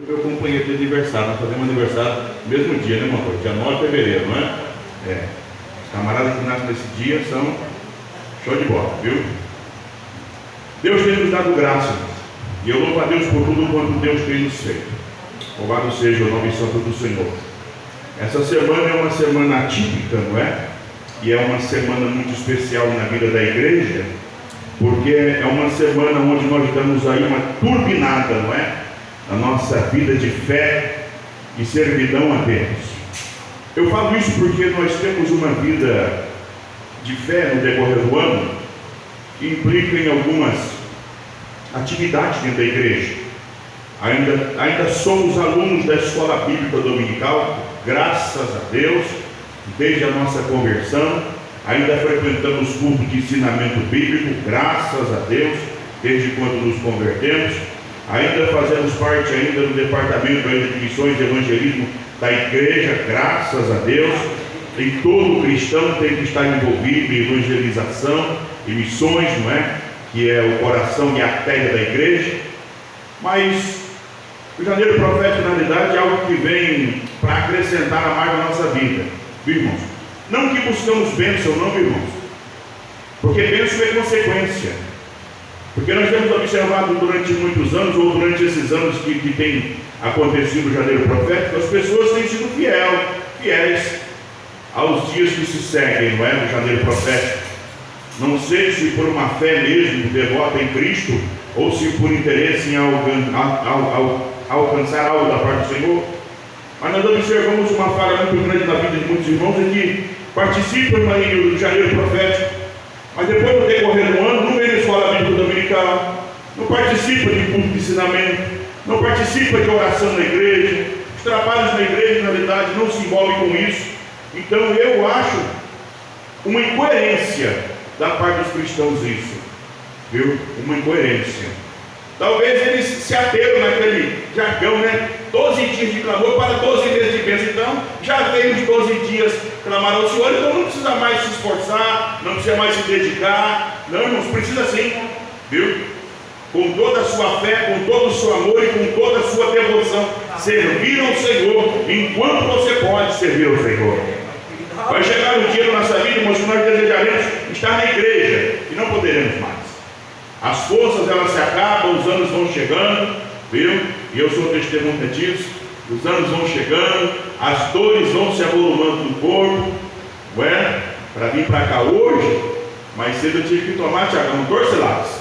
Meu companheiro de aniversário, nós fazemos aniversário no mesmo dia, né, irmão? Dia 9 de fevereiro, não é? Os camaradas que nascem nesse dia são show de bola, viu? Deus tem nos dado graça, e eu louvo a Deus por tudo quanto Deus tem nos feito. Louvado seja o nome santo do Senhor. Essa semana é uma semana atípica, não é? E é uma semana muito especial na vida da igreja, porque é uma semana onde nós damos aí uma turbinada, não é? Na nossa vida de fé e servidão a Deus. Eu falo isso porque nós temos uma vida de fé no decorrer do ano que implica em algumas atividades dentro da igreja. Ainda somos alunos da escola bíblica dominical, graças a Deus, desde a nossa conversão. Ainda frequentamos culto de ensinamento bíblico, graças a Deus, desde quando nos convertemos. Ainda fazemos parte do departamento de missões e evangelismo da igreja, graças a Deus. E todo cristão tem que estar envolvido em evangelização e missões, não é? Que é o coração e a artéria da igreja. Mas o janeiro profético, na realidade, é algo que vem para acrescentar a mais na nossa vida, viu, irmãos? Não que buscamos bênção, não, viu, irmãos? Porque bênção é consequência. Porque nós temos observado durante muitos anos, ou durante esses anos que tem acontecido o janeiro profético, as pessoas têm sido fiéis aos dias que se seguem, não é? No janeiro profético. Não sei se por uma fé mesmo, devota em Cristo, ou se por interesse em alcançar algo da parte do Senhor. Mas nós observamos uma falha muito grande na vida de muitos irmãos que participam do janeiro profético, mas depois do decorrer do ano não vem na escola bíblica dominical, não participa de culto de ensinamento, não participa de oração na igreja, os trabalhos na igreja, na verdade, não se envolvem com isso. Então eu acho uma incoerência da parte dos cristãos isso, viu? Uma incoerência. Talvez eles se ateram naquele jargão, né? 12 dias de clamor para 12 meses de bênção. Então, já veio os 12 dias clamar ao Senhor, então não precisa mais se esforçar, não precisa mais se dedicar. Não, irmãos, precisa sim, viu? Com toda a sua fé, com todo o seu amor e com toda a sua devoção, servir ao Senhor enquanto você pode servir ao Senhor. Vai chegar um dia na nossa vida, irmãos, que nós desejaremos estar na igreja e não poderemos mais. As forças elas se acabam, os anos vão chegando, viu? E eu sou testemunha disso. Os anos vão chegando, as dores vão se avolumando no corpo, não é? Para vir para cá hoje, mais cedo eu tive que tomar, Tiagão, Torcelados.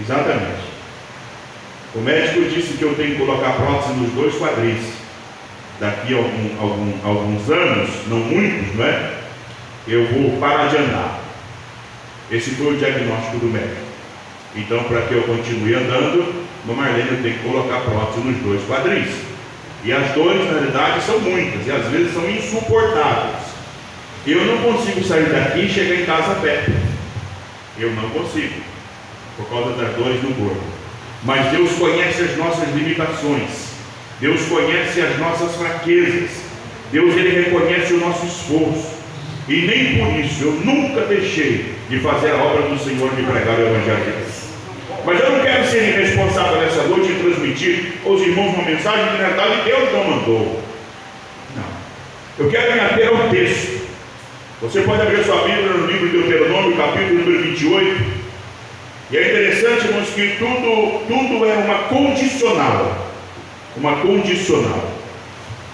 Exatamente. O médico disse que eu tenho que colocar prótese nos 2 quadris. Daqui a alguns anos, não muitos, não é? Eu vou parar de andar. Esse foi o diagnóstico do médico. Então, para que eu continue andando, no Marlene eu tenho que colocar prótese nos 2 quadris. E as dores, na realidade, são muitas e às vezes são insuportáveis. Eu não consigo sair daqui e chegar em casa a pé. Eu não consigo, por causa das dores no corpo. Mas Deus conhece as nossas limitações. Deus conhece as nossas fraquezas. Deus, Ele reconhece o nosso esforço. E nem por isso eu nunca deixei de fazer a obra do Senhor de pregar o Evangelho de Deus. Mas eu não quero ser irresponsável nessa noite e transmitir aos irmãos uma mensagem que na verdade Deus não mandou. Não. Eu quero me ater ao texto. Você pode abrir sua Bíblia no livro de Deuteronômio, capítulo número 28. E é interessante, irmãos, que tudo é uma condicional. Uma condicional.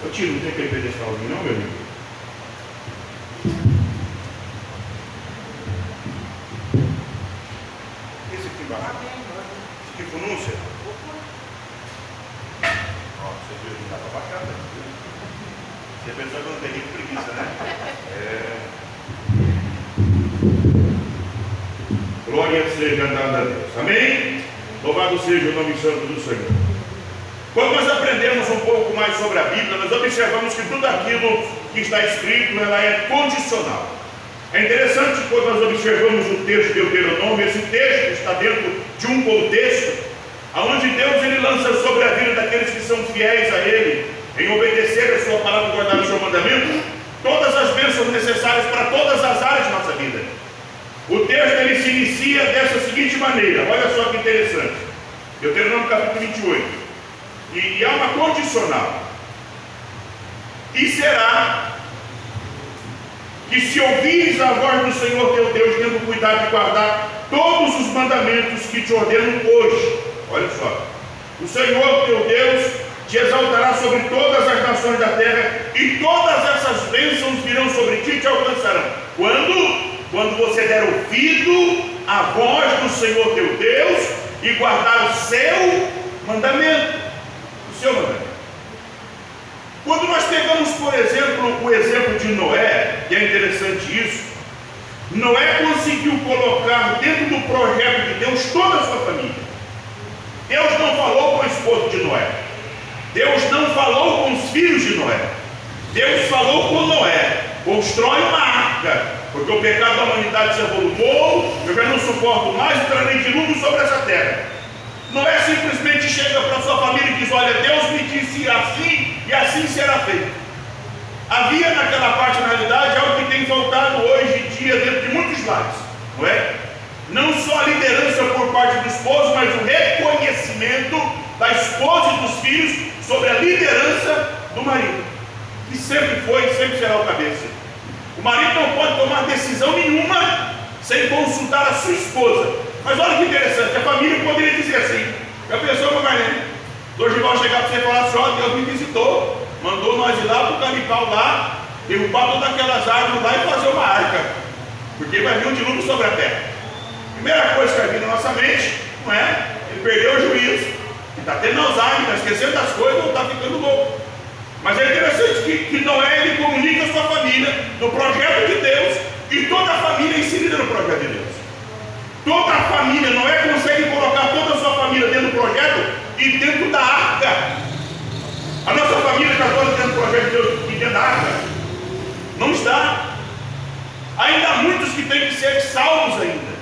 Eu tiro, não tem aquele pedestal ali não, meu amigo? Esse aqui embaixo. Esse aqui pronúncia? Ó, você viu, não dá para baixar, né? Você pensou que eu não tem nem preguiça, né? Glória seja dada a Deus. Amém? Louvado seja o nome santo do Senhor. Quando nós aprendemos um pouco mais sobre a Bíblia, nós observamos que tudo aquilo que está escrito, ela é condicional. É interessante quando nós observamos o texto de Deuteronômio, esse texto está dentro de um contexto, onde Deus ele lança sobre a vida daqueles que são fiéis a Ele, em obedecer a sua palavra, guardar o seu mandamento, todas as bênçãos necessárias para todas as áreas de nossa vida. O texto ele se inicia dessa seguinte maneira, olha só que interessante. Deuteronômio capítulo 28. E há uma condicional. E será que se ouvires a voz do Senhor teu Deus, tendo cuidado de guardar todos os mandamentos que te ordeno hoje. Olha só. O Senhor teu Deus te exaltará sobre todas as nações da terra, e todas essas bênçãos virão sobre ti e te alcançarão. Quando você der ouvido à voz do Senhor teu Deus e guardar o seu mandamento. O seu mandamento. Quando nós pegamos, por exemplo, o exemplo de Noé, que é interessante isso, Noé conseguiu colocar dentro do projeto de Deus toda a sua família. Deus não falou com a esposa de Noé. Deus não falou com os filhos de Noé. Deus falou com Noé: constrói uma arca, porque o pecado da humanidade se avolumou, eu já não suporto mais, trarei dilúvio sobre essa terra. Noé simplesmente chega para sua família e diz: olha, Deus me disse assim, e assim será feito. Havia naquela parte, na realidade, algo que tem faltado hoje em dia dentro de muitos lares, não é? Não só a liderança por parte do esposo, mas o reconhecimento da esposa e dos filhos sobre a liderança do marido, que sempre foi e sempre será o cabeça. O marido não pode tomar decisão nenhuma sem consultar a sua esposa. Mas olha que interessante, a família poderia dizer assim: já pensou, meu Marlene? Dorival chegar para você e falar assim: ó, Deus me visitou, mandou nós ir lá para o Canical lá, derrubar todas aquelas árvores lá e fazer uma arca, porque vai vir um dilúvio sobre a terra. Primeira coisa que vai vir na nossa mente, não é? Ele perdeu o juízo, está tendo Alzheimer, está esquecendo das coisas ou está ficando louco. Mas é interessante que Noé, ele comunica a sua família no projeto de Deus, e toda a família é inserida no projeto de Deus. Toda a família, Noé consegue colocar toda a sua família dentro do projeto e dentro da arca. A nossa família está toda dentro do projeto de Deus e dentro da arca? Não está. Ainda há muitos que têm que ser salvos ainda.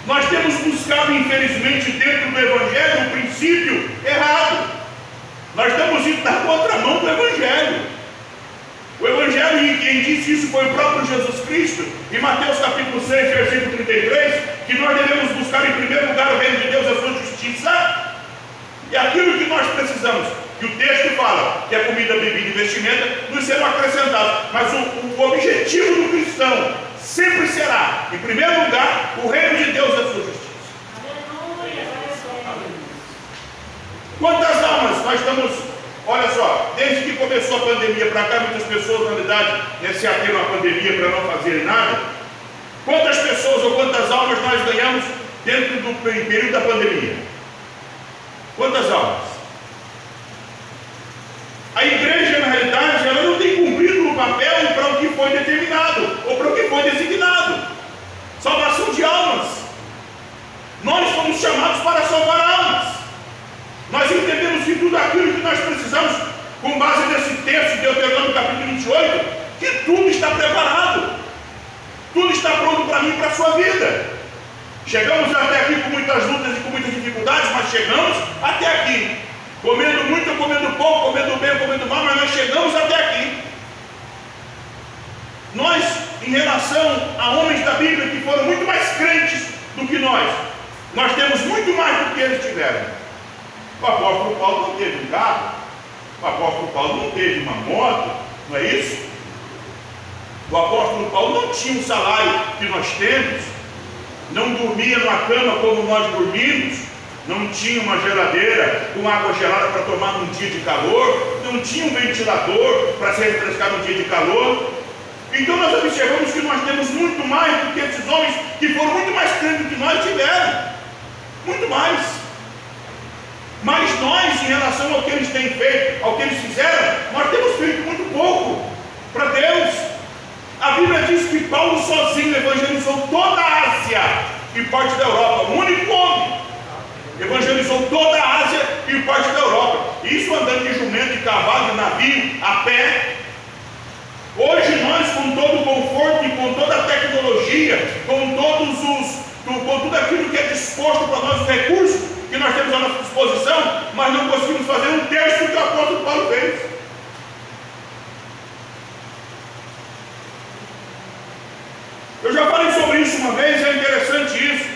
Nós temos buscado, infelizmente, dentro do Evangelho, um princípio errado. Nós estamos indo na contramão do Evangelho. O Evangelho, e quem disse isso foi o próprio Jesus Cristo, em Mateus capítulo 6, versículo 33, que nós devemos buscar em primeiro lugar o reino de Deus e a sua justiça, e aquilo que nós precisamos, que o texto fala, que é comida, bebida e vestimenta, nos serão acrescentados. Mas o objetivo do cristão sempre será, em primeiro lugar, o reino de Deus e a sua justiça. Quantas almas nós estamos, olha só, desde que começou a pandemia para cá, muitas pessoas, na realidade, se ateram à pandemia para não fazerem nada. Quantas pessoas ou quantas almas nós ganhamos dentro do período da pandemia? Quantas almas? A igreja, na realidade, ela não tem cumprido o papel para o que foi determinado, ou para o que foi designado. Salvação de almas. Nós fomos chamados para salvar almas. Nós entendemos que tudo aquilo que nós precisamos, com base nesse texto de Deuteronômio capítulo 28, que tudo está preparado. Tudo está pronto para mim e para a sua vida. Chegamos até aqui com muitas lutas e com muitas dificuldades, mas chegamos até aqui. Comendo muito, comendo pouco, comendo bem, comendo mal, mas nós chegamos até aqui. Nós, em relação a homens da Bíblia que foram muito mais crentes do que nós temos muito mais do que eles tiveram. O apóstolo Paulo não teve um carro, o apóstolo Paulo não teve uma moto, não é isso? O apóstolo Paulo não tinha um salário que nós temos, não dormia numa cama como nós dormimos, não tinha uma geladeira com água gelada para tomar num dia de calor, não tinha um ventilador para se refrescar num dia de calor. Então nós observamos que nós temos muito mais do que esses homens que foram muito mais crentes do que nós tiveram, muito mais. Mas nós, em relação ao que eles têm feito, ao que eles fizeram, nós temos feito muito pouco para Deus. A Bíblia diz que Paulo sozinho evangelizou toda a Ásia e parte da Europa. O único homem evangelizou toda a Ásia e parte da Europa. Isso andando de jumento, de cavalo, de navio, a pé. Hoje nós, com todo o conforto e com toda a tecnologia, com tudo aquilo que é disposto para nós, os recursos que nós temos à nossa disposição, mas não conseguimos fazer um terço do que o apóstolo Paulo fez. Eu já falei sobre isso uma vez, é interessante isso.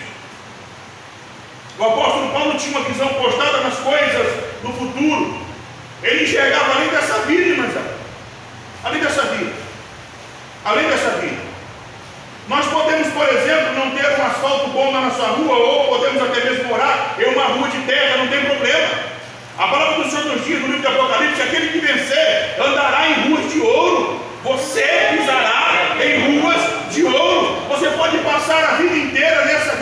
O apóstolo Paulo Paulo tinha uma visão postada nas coisas do futuro. Ele enxergava além dessa vida, irmãs. Além dessa vida. Além dessa vida. Nós podemos, por exemplo, não ter um asfalto bom lá na sua rua, ou podemos até mesmo morar em uma rua de terra, não tem problema. A palavra do Senhor nos diz no livro de Apocalipse: aquele que vencer andará em ruas de ouro. Você pisará em ruas de ouro. Você pode passar a vida inteira nessa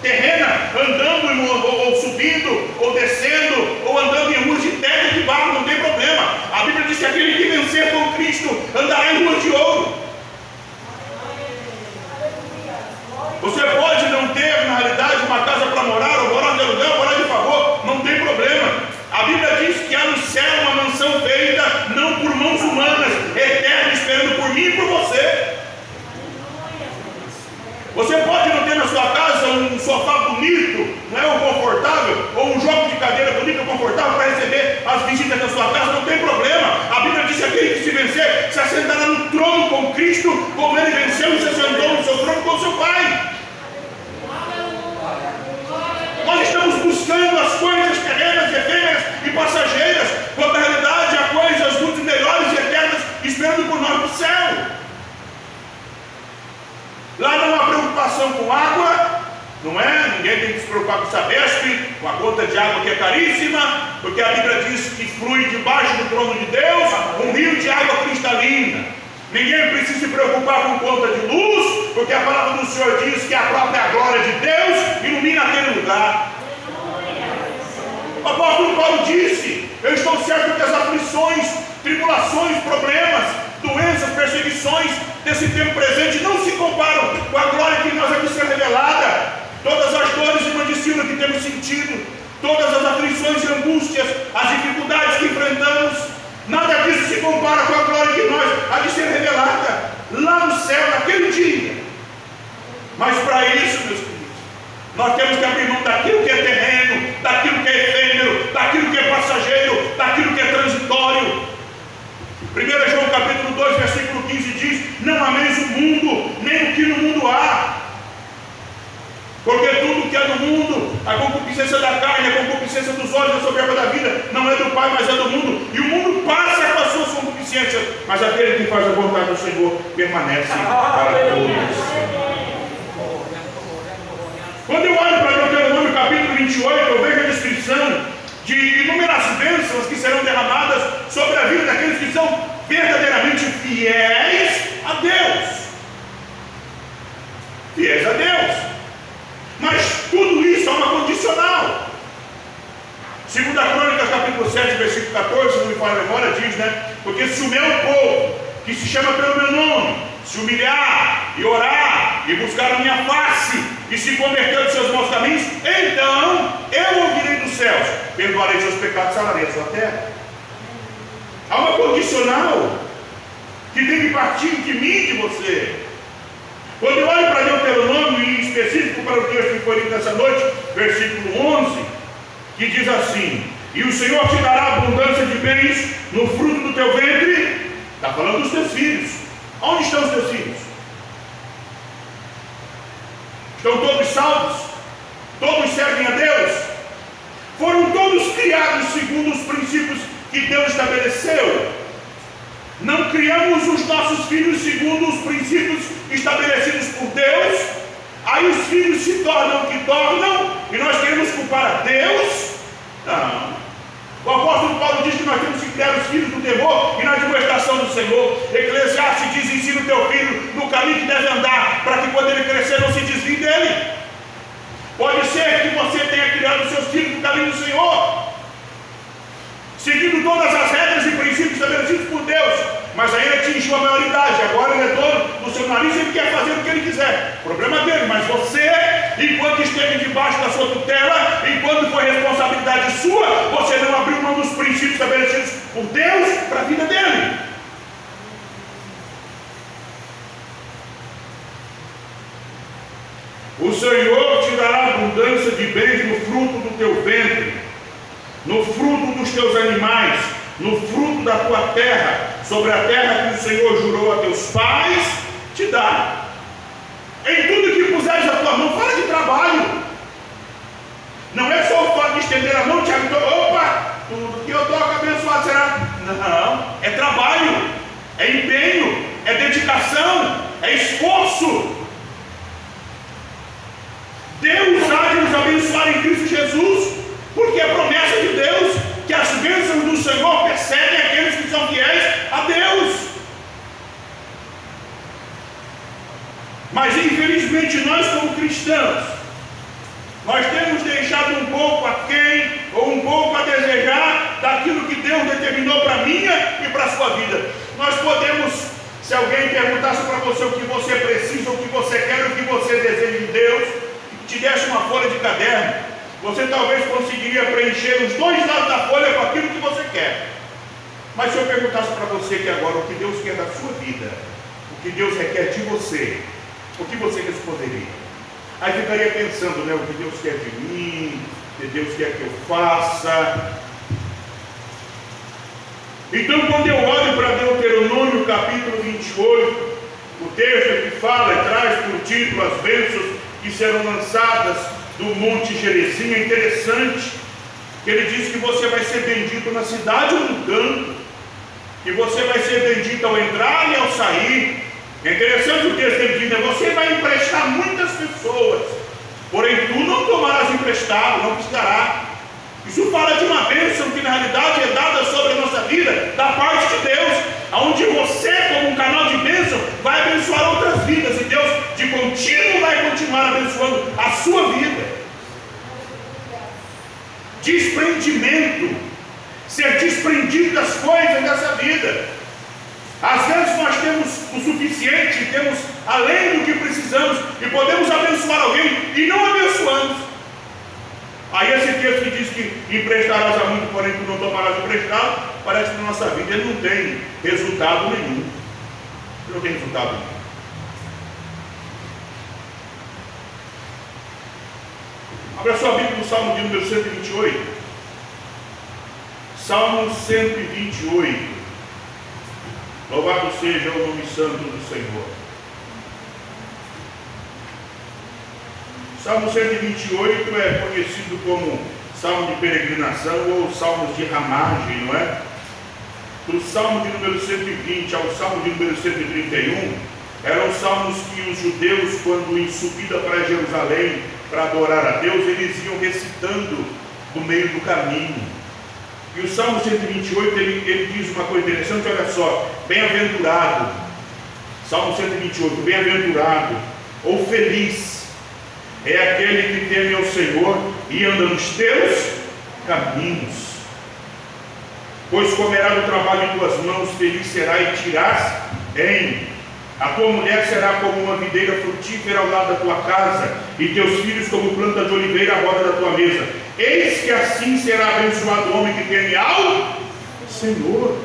terrena, andando ou subindo, ou descendo, ou andando em ruas de terra e de barro, não tem problema. A Bíblia diz que aquele que vencer com Cristo andará em ruas de ouro. Você pode não ter, na realidade, uma casa para morar, ou morar de aluguel, morar de favor, não tem problema. A Bíblia diz que há no céu uma mansão feita, não por mãos humanas, eterna, esperando por mim e por você. Você pode não ter na sua casa um sofá bonito, não é, um confortável, ou um jogo de cadeira bonito ou confortável para receber as visitas da sua casa, não tem problema. A Bíblia diz que aquele que se vencer se assentará no trono com Cristo, como ele venceu e se assentou no seu trono com seu Pai. Nós estamos buscando as coisas terrenas, efêmeras e passageiras, quando na realidade há coisas muito melhores e eternas esperando por nós no céu. Lá não há preocupação com água, não é? Ninguém tem que se preocupar com Sabesp, com a conta de água que é caríssima, porque a Bíblia diz que flui debaixo do trono de Deus um rio de água cristalina. Ninguém precisa se preocupar com conta de luz, porque a palavra do Senhor diz que a própria glória de Deus ilumina aquele lugar. O apóstolo Paulo disse: eu estou certo que as aflições, tribulações, problemas, doenças, perseguições desse tempo presente não se comparam com a glória que nós aqui ser revelada. Todas as dores de medicina que temos sentido, todas as aflições e angústias, as dificuldades que enfrentamos, nada disso se compara com a glória que nós há de ser revelada lá no céu, naquele dia. Mas para isso, meus queridos, nós temos que abrir mão daquilo que é terreno, daquilo que é efêmero, daquilo que é passageiro, daquilo que é transitório. 1 João capítulo 2, versículo 15 diz: não ameis o mundo, nem o que no mundo há. Porque tudo que é do mundo, a concupiscência da carne, a concupiscência dos olhos, a soberba da vida, não é do Pai, mas é do mundo. E o mundo passa com as suas concupiscências, mas aquele que faz a vontade do Senhor permanece para todos. Quando eu olho para Deuteronômio capítulo 28, eu vejo a descrição de inúmeras bênçãos que serão derramadas sobre a vida daqueles que são verdadeiramente fiéis a Deus. Fiéis a Deus. Mas tudo isso é uma condicional. 2 Crônicas capítulo 7, versículo 14, não me falha a memória, diz, né? Porque se o meu povo, que se chama pelo meu nome, se humilhar e orar e buscar a minha face e se converter dos seus maus caminhos, então eu ouvirei dos céus, perdoarei seus pecados e sararei a sua terra. Há uma condicional que tem que partir de mim e de você. Quando eu olho para Deuteronômio, em específico para o texto que foi lido nessa noite, versículo 11, que diz assim: e o Senhor te dará abundância de bens no fruto do teu ventre. Está falando dos teus filhos. Onde estão os teus filhos? Estão todos salvos? Todos servem a Deus? Foram todos criados segundo os princípios que Deus estabeleceu? Não criamos os nossos filhos segundo os princípios estabelecidos por Deus? Aí os filhos se tornam o que tornam e nós queremos culpar a Deus? Não. O apóstolo Paulo diz que nós temos que criar os filhos do temor e na admoestação do Senhor. Eclesiastes diz: ensina o teu filho no caminho que deve andar, para que quando ele crescer não se desvie dele. Pode ser que você tenha criado os seus filhos no caminho do Senhor, seguindo todas as regras e princípios estabelecidos por Deus, mas aí ele atingiu a maioridade, agora ele é dono do seu nariz e ele quer fazer o que ele quiser. Problema dele, mas você, enquanto esteve debaixo da sua tutela, enquanto foi responsabilidade sua, você não abriu mão dos princípios estabelecidos por Deus para a vida dele. O Senhor te dará abundância de bens no fruto do teu ventre, no fruto dos teus animais, no fruto da tua terra, sobre a terra que o Senhor jurou a teus pais, te dá. Em tudo que puseres a tua mão, fala de trabalho. Não é só o fato de estender a mão, Tiago, opa, tudo que eu toco abençoado será. Não, é trabalho, é empenho, é dedicação, é esforço. Deus há de nos abençoar em Cristo Jesus, porque é promessa de Deus que as bênçãos do Senhor perseguem aqueles que são fiéis a Deus. Mas infelizmente nós, como cristãos, nós temos deixado um pouco aquém ou um pouco a desejar daquilo que Deus determinou para a minha e para a sua vida. Nós podemos, se alguém perguntasse para você o que você precisa, o que você quer, o que você deseja de Deus, te desse uma folha de caderno, você talvez conseguiria preencher os dois lados da folha com aquilo que você quer. Mas se eu perguntasse para você que agora o que Deus quer da sua vida, o que Deus requer de você, o que você responderia? Aí ficaria pensando, né, o que Deus quer de mim, o que Deus quer que eu faça. Então, quando eu olho para Deuteronômio capítulo 28, o texto que fala e traz por título as bênçãos que serão lançadas do Monte Gerizim, é interessante que ele diz que você vai ser bendito na cidade ou no campo, que você vai ser bendito ao entrar e ao sair. É interessante o texto que ele diz, né? Você vai emprestar muitas pessoas, porém tu não tomarás emprestado, não precisará. Isso fala de uma bênção que na realidade é dada sobre a nossa vida, da parte de Deus, onde você, como um canal de bênção, vai abençoar outras vidas, e Deus de contínuo vai continuar abençoando a sua vida. Desprendimento, ser desprendido das coisas dessa vida. Às vezes nós temos o suficiente, temos além do que precisamos, e podemos abençoar alguém e não abençoamos. Aí esse texto que diz que emprestarás a muito, porém tu não tomarás emprestado, parece que na nossa vida ele não tem resultado nenhum. Ele não tem resultado nenhum. Abra sua Bíblia no Salmo de número 128. Salmo 128. Louvado seja o nome santo do Senhor. Salmo 128 é conhecido como Salmo de peregrinação ou Salmos de ramagem, não é? Do Salmo de número 120 ao Salmo de número 131, eram salmos que os judeus, quando em subida para Jerusalém, para adorar a Deus, eles iam recitando no meio do caminho. E o Salmo 128, ele diz uma coisa interessante, olha só, bem-aventurado, Salmo 128, bem-aventurado ou feliz é aquele que teme ao Senhor e anda nos teus caminhos, pois comerá do trabalho de tuas mãos, feliz será e tirás em. A tua mulher será como uma videira frutífera ao lado da tua casa, e teus filhos como planta de oliveira à roda da tua mesa. Eis que assim será abençoado o homem que teme ao Senhor.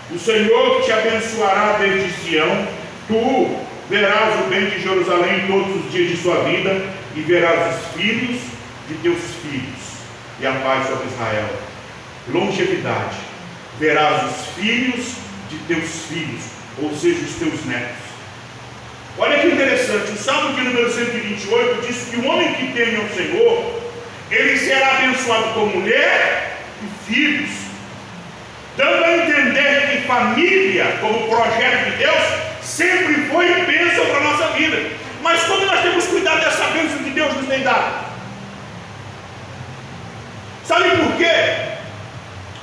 O Senhor te abençoará desde Sião. Tu verás o bem de Jerusalém todos os dias de sua vida, e verás os filhos de teus filhos, e a paz sobre Israel. Longevidade. Verás os filhos de teus filhos, ou seja, os teus netos. Olha que interessante, o Salmo de número 128 diz que o homem que teme ao Senhor, ele será abençoado com mulher e filhos, dando a entender que família, como projeto de Deus, sempre foi bênção para a nossa vida. Mas como nós temos cuidado dessa bênção que Deus nos tem dado? Sabe por quê?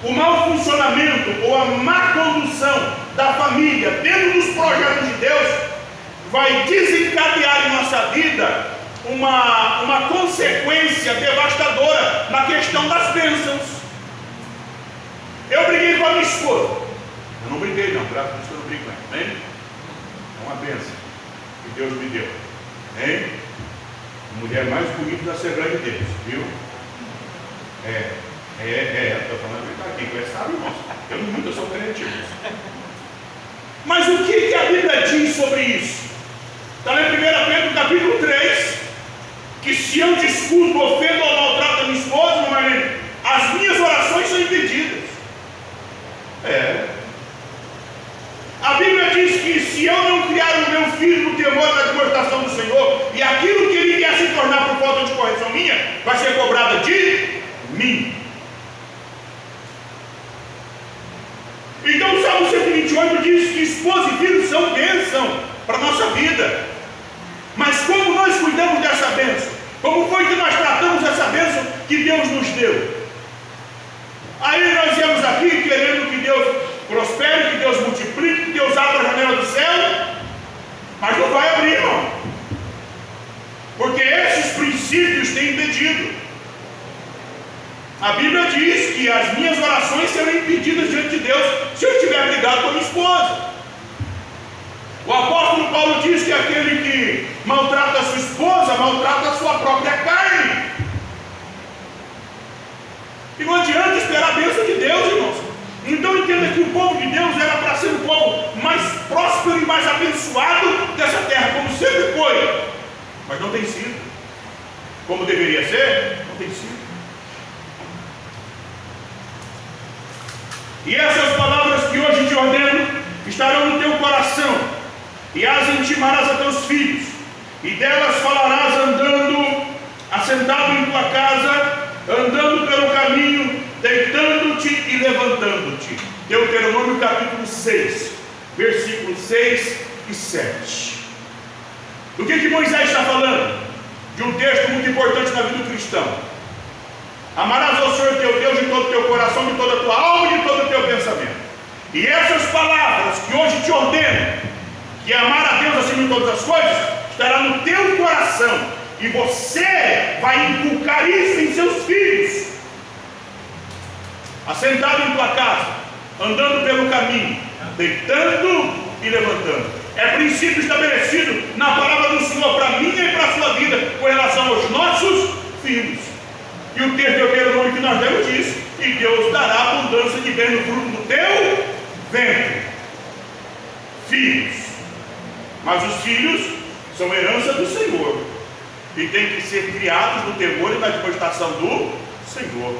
O mau funcionamento ou a má condução da família dentro dos projetos de Deus vai desencadear em nossa vida uma consequência devastadora na questão das bênçãos. Eu briguei com a minha esposa. Eu não briguei não, graças a Deus que eu não brigo com ela, hein? É uma bênção que Deus me deu, hein? A mulher mais bonita da Assembleia de Deus, viu? Estou falando a verdade, quem conhece sabe, irmão. Eu nunca sou criativo. Mas o que a Bíblia diz sobre isso? Está em 1 Pedro capítulo 3, que se eu discuto, ofendo ou maltrato a minha esposa, as minhas orações são impedidas. A Bíblia diz que se eu não criar o meu filho no temor da demonstração do Senhor, e aquilo que ele quer se tornar por falta de correção minha, 28 diz que esposa e filhos são bênção para a nossa vida. Mas como nós cuidamos dessa bênção? Como foi que nós tratamos essa bênção que Deus nos deu? Aí nós viemos aqui querendo que Deus prospere, que Deus multiplique, que Deus abra a janela do céu, mas não vai abrir, não. Porque esses princípios têm impedido. A Bíblia diz que as minhas orações serão impedidas diante de Deus se eu estiver brigado com a minha esposa. O apóstolo Paulo diz que aquele que maltrata a sua esposa, maltrata a sua própria carne. E não adianta esperar a bênção de Deus, irmãos. Então entenda que o povo de Deus era para ser o povo mais próspero e mais abençoado dessa terra, como sempre foi. Mas não tem sido. Como deveria ser, não tem sido. E essas palavras que hoje te ordeno estarão no teu coração, e as intimarás a teus filhos, e delas falarás andando, assentado em tua casa, andando pelo caminho, deitando-te e levantando-te. Deuteronômio capítulo 6, versículos 6 e 7. Do que Moisés está falando? De um texto muito importante na vida do cristão. Amarás ao Senhor teu Deus de todo o teu coração, de toda a tua alma e de todo o teu pensamento. E essas palavras que hoje te ordeno, que é amar a Deus acima de todas as coisas, estará no teu coração, e você vai inculcar isso em seus filhos. Assentado em tua casa, andando pelo caminho, deitando e levantando. É princípio estabelecido na palavra do Senhor para mim e para a sua vida, com relação aos nossos filhos. E o texto de Deuteronômio que nós lemos diz: e Deus dará abundância de bem no fruto do teu ventre. Filhos. Mas os filhos são herança do Senhor, e têm que ser criados no temor e na demonstração do Senhor,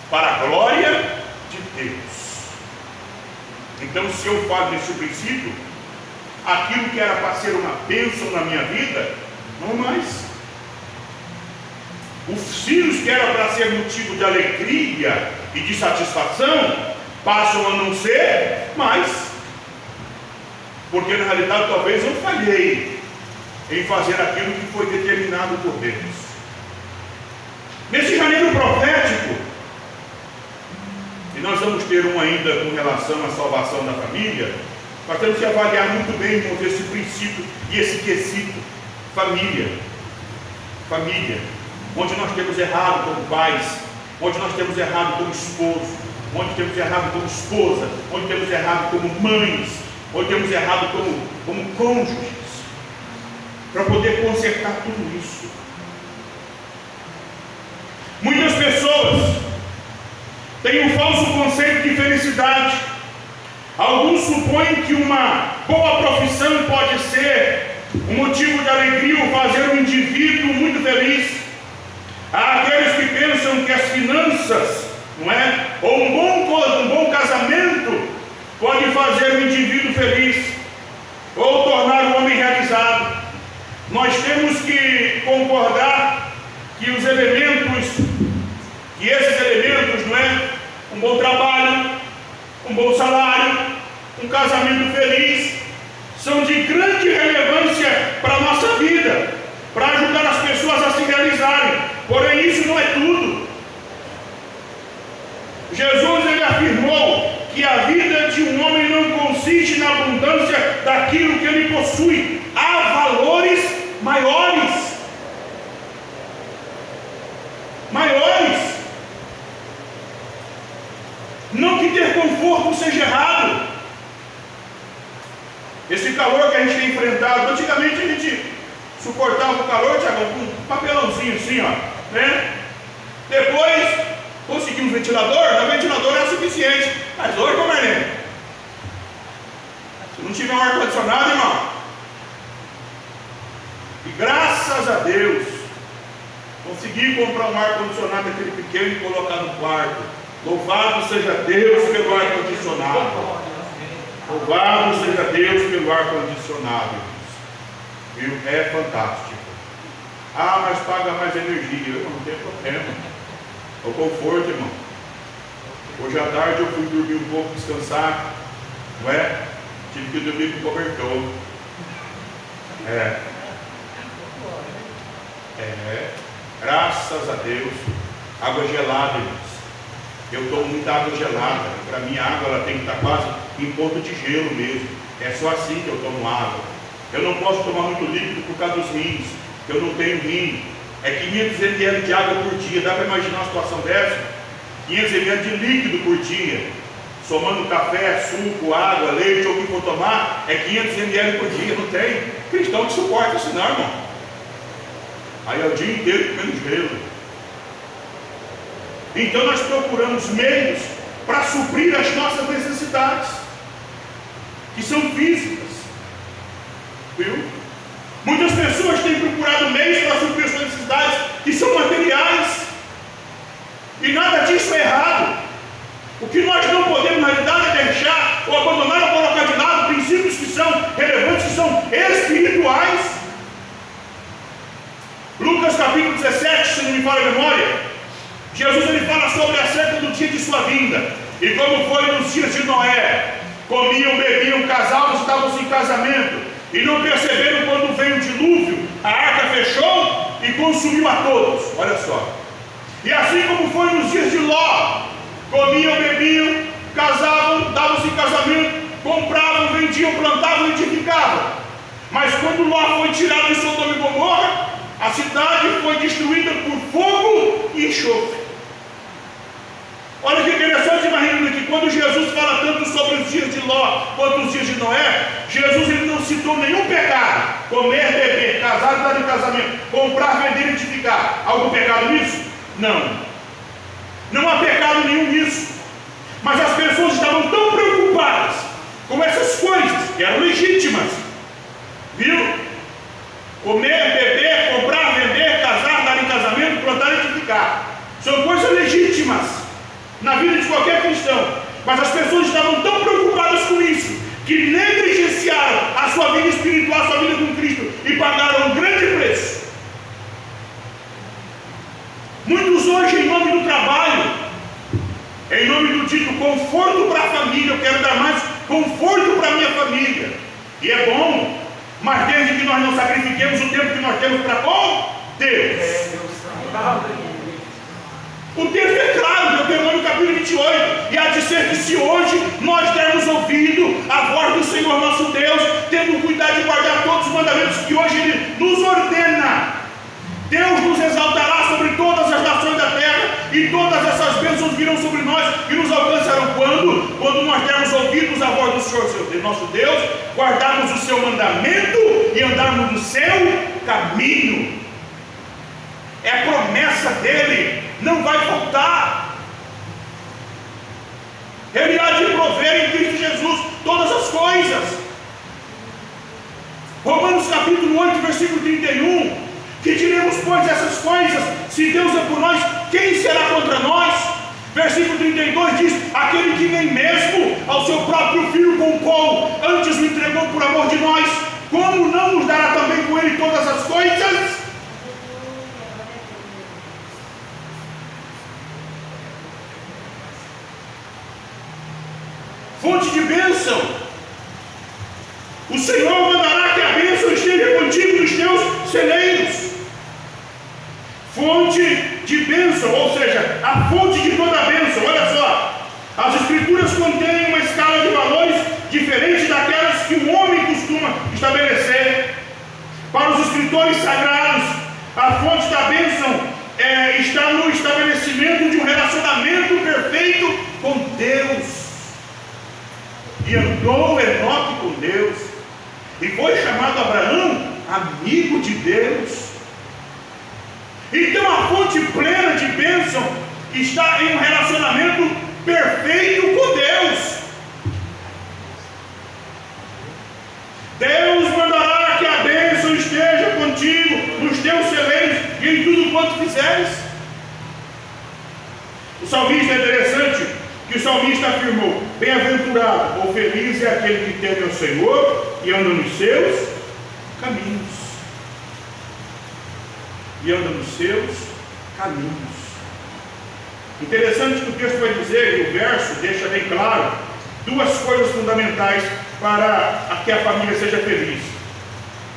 para a glória de Deus. Então, se eu falo nesse princípio, aquilo que era para ser uma bênção na minha vida, não mais. Os filhos que eram para ser motivo de alegria e de satisfação, passam a não ser mais. Porque na realidade talvez eu falhei em fazer aquilo que foi determinado por Deus. Nesse janeiro profético, e nós vamos ter um ainda com relação à salvação da família, nós temos que avaliar muito bem, irmãos, esse princípio e esse quesito. Família. Família. Onde nós temos errado como pais, onde nós temos errado como esposo, onde temos errado como esposa, onde temos errado como mães, onde temos errado como cônjuges, para poder consertar tudo isso. Muitas pessoas têm um falso conceito de felicidade. Alguns supõem que uma boa profissão pode ser um motivo de alegria ou fazer um indivíduo muito feliz. Há aqueles que pensam que as finanças, não é? Ou um bom casamento pode fazer o indivíduo feliz ou tornar o homem realizado. Nós temos que concordar que esses elementos, não é? Um bom trabalho, um bom salário, um casamento feliz, são de grande relevância para a nossa vida, para ajudar as pessoas a se realizarem. Porém, isso não é tudo. Jesus ele afirmou que a vida de um homem não consiste na abundância daquilo que ele possui. Há valores maiores. Não que ter conforto seja errado. Esse calor que a gente tem enfrentado, antigamente a gente suportava o calor, Tiago, com um papelãozinho assim, ó. Né? Depois conseguimos ventilador, o ventilador era suficiente. Mas hoje, como é? Se não tiver um ar-condicionado, irmão, e graças a Deus consegui comprar um ar-condicionado aquele pequeno e colocar no quarto. Louvado seja Deus pelo ar-condicionado. Louvado seja Deus pelo ar-condicionado. Viu? É fantástico. Ah, mas paga mais energia. Eu não tenho problema. O conforto, irmão. Hoje à tarde eu fui dormir um pouco, descansar. Não é? Tive que dormir com o cobertor. Graças a Deus. Água gelada, irmãos. Eu tomo muita água gelada. Para mim a água ela tem que estar quase em ponto de gelo mesmo. É só assim que eu tomo água. Eu não posso tomar muito líquido por causa dos rins. Eu não tenho rim. É 500 ml de água por dia. Dá para imaginar uma situação dessa? 500 ml de líquido por dia. Somando café, suco, água, leite ou o que for tomar, é 500 ml por dia. Não tem cristão que suporta isso não, irmão. Aí é o dia inteiro comendo gelo. Então nós procuramos meios para suprir as nossas necessidades, que são físicas. Viu? Muitas pessoas têm procurado meios para suprir as suas necessidades, que são materiais. E nada disso é errado. O que nós não podemos, na realidade, é deixar ou abandonar ou colocar de lado princípios que são relevantes, que são espirituais. Lucas capítulo 17, se não me falha a memória, Jesus ele fala sobre acerca do dia de sua vinda. E como foi nos dias de Noé: comiam, bebiam, casavam, estavam em casamento, e não perceberam quando veio o dilúvio, a arca fechou e consumiu a todos. Olha só. E assim como foi nos dias de Ló: comiam, bebiam, casavam, davam-se em casamento, compravam, vendiam, plantavam, edificavam. Mas quando Ló foi tirado de Sodoma e Gomorra, a cidade foi destruída por fogo e enxofre. Olha que interessante, imagina que quando Jesus fala tanto sobre os dias de Ló quanto os dias de Noé, Jesus ele não citou nenhum pecado: comer, beber, casar, dar em casamento, comprar, vender, edificar. Algum pecado nisso? Não. Não há pecado nenhum nisso. Mas as pessoas estavam tão preocupadas com essas coisas que eram legítimas, viu? Comer, beber, comprar, vender, casar, dar em casamento, plantar e edificar. São coisas legítimas na vida de qualquer cristão. Mas as pessoas estavam tão preocupadas com isso que negligenciaram a sua vida espiritual, a sua vida com Cristo, e pagaram um grande preço. Muitos hoje, em nome do trabalho, em nome do dito conforto para a família, eu quero dar mais conforto para a minha família, e é bom, mas desde que nós não sacrifiquemos o tempo que nós temos para com Deus. O texto é claro, Deuteronômio capítulo 28, e há de ser que se hoje nós dermos ouvido à voz do Senhor nosso Deus, tendo cuidado de guardar todos os mandamentos que hoje Ele nos ordena, Deus nos exaltará sobre todas as nações da terra, e todas essas bênçãos virão sobre nós e nos alcançarão quando? Quando nós dermos ouvidos à voz do Senhor nosso Deus, guardarmos o seu mandamento e andarmos no seu caminho. É a promessa dele, não vai faltar. Ele há de prover em Cristo Jesus todas as coisas. Romanos capítulo 8, versículo 31. Que diremos, pois, essas coisas? Se Deus é por nós, quem será contra nós? Versículo 32 diz: aquele que nem mesmo ao seu próprio filho poupou, antes o entregou por amor de nós, como não nos dará também com ele todas as coisas? Fonte de bênção. O Senhor mandará que a bênção esteja contigo nos teus celeiros. Fonte de bênção, ou seja, a fonte de toda a bênção. Olha só, as Escrituras contêm uma escala de valores diferente daquelas que o homem costuma estabelecer. Para os escritores sagrados, a fonte da bênção está no estabelecimento de um relacionamento perfeito com Deus. E andou Enoque com Deus, e foi chamado Abraão amigo de Deus. Então a fonte plena de bênção está em um relacionamento perfeito com Deus. Deus mandará que a bênção esteja contigo nos teus celeiros e em tudo quanto fizeres. O salmista é interessante que o salmista afirmou: bem-aventurado ou feliz é aquele que teme ao Senhor e anda nos seus caminhos. E anda nos seus caminhos. Interessante que o texto vai dizer, e o verso deixa bem claro, duas coisas fundamentais para que a família seja feliz: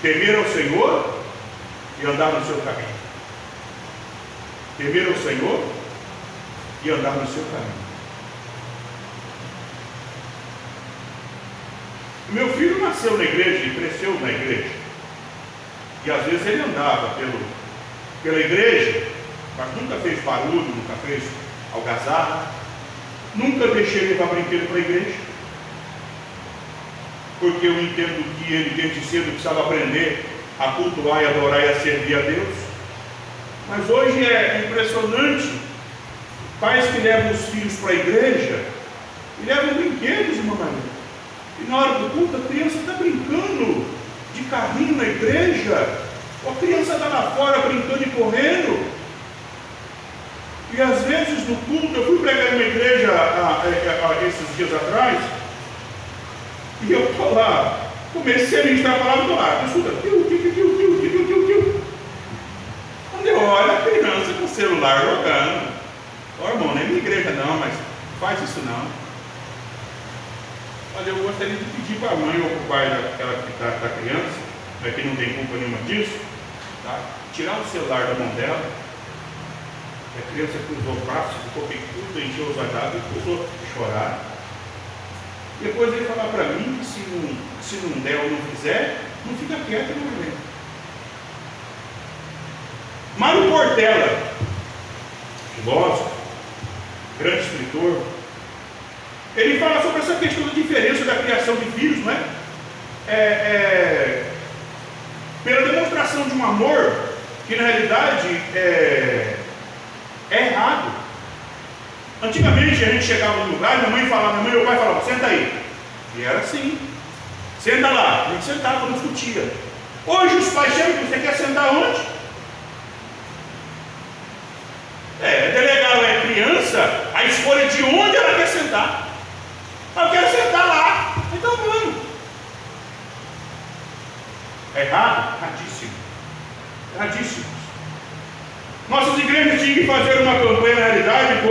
temer ao Senhor e andar no seu caminho. Temer ao Senhor e andar no seu caminho. O meu filho nasceu na igreja e cresceu na igreja. E às vezes ele andava pela igreja, mas nunca fez barulho, nunca fez algazarra, nunca deixei levar brinquedo para a igreja, porque eu entendo que ele desde cedo precisava aprender a cultuar e adorar e a servir a Deus. Mas hoje é impressionante, pais que levam os filhos para a igreja e levam brinquedos, irmã Maria. E na hora do culto a criança está brincando de carrinho na igreja, ou a criança está lá fora brincando e correndo. E às vezes no culto, eu fui pregar em uma igreja esses dias atrás, e eu estou lá, comecei a ministrar a palavra do lado, escuta, tiu. Quando eu olho a criança com o celular jogando, irmão, não é minha igreja não, mas não faz isso não. Mas eu gostaria de pedir para a mãe ou para o pai da criança, que não tem culpa nenhuma disso, tá? Tirar o celular da mão dela. A criança cruzou o braço, ficou picuda, encheu os olhos e começou a chorar. Depois ele falar para mim que se não der ou não fizer, não fica quieto, não é? Mário Portela, filósofo, grande escritor, ele fala sobre essa questão da diferença da criação de filhos, não é? Pela demonstração de um amor que na realidade é errado. Antigamente a gente chegava no lugar, minha mãe falava, meu pai falava, senta aí. E era assim, senta lá, a gente sentava, não discutia. Hoje os pais chegam, você quer sentar onde? Delegar a criança a escolha de onde ela quer sentar. Eu quero sentar lá, então vamos. É errado? Erradíssimo. Erradíssimo. Nossas igrejas tinham que fazer uma campanha, na realidade,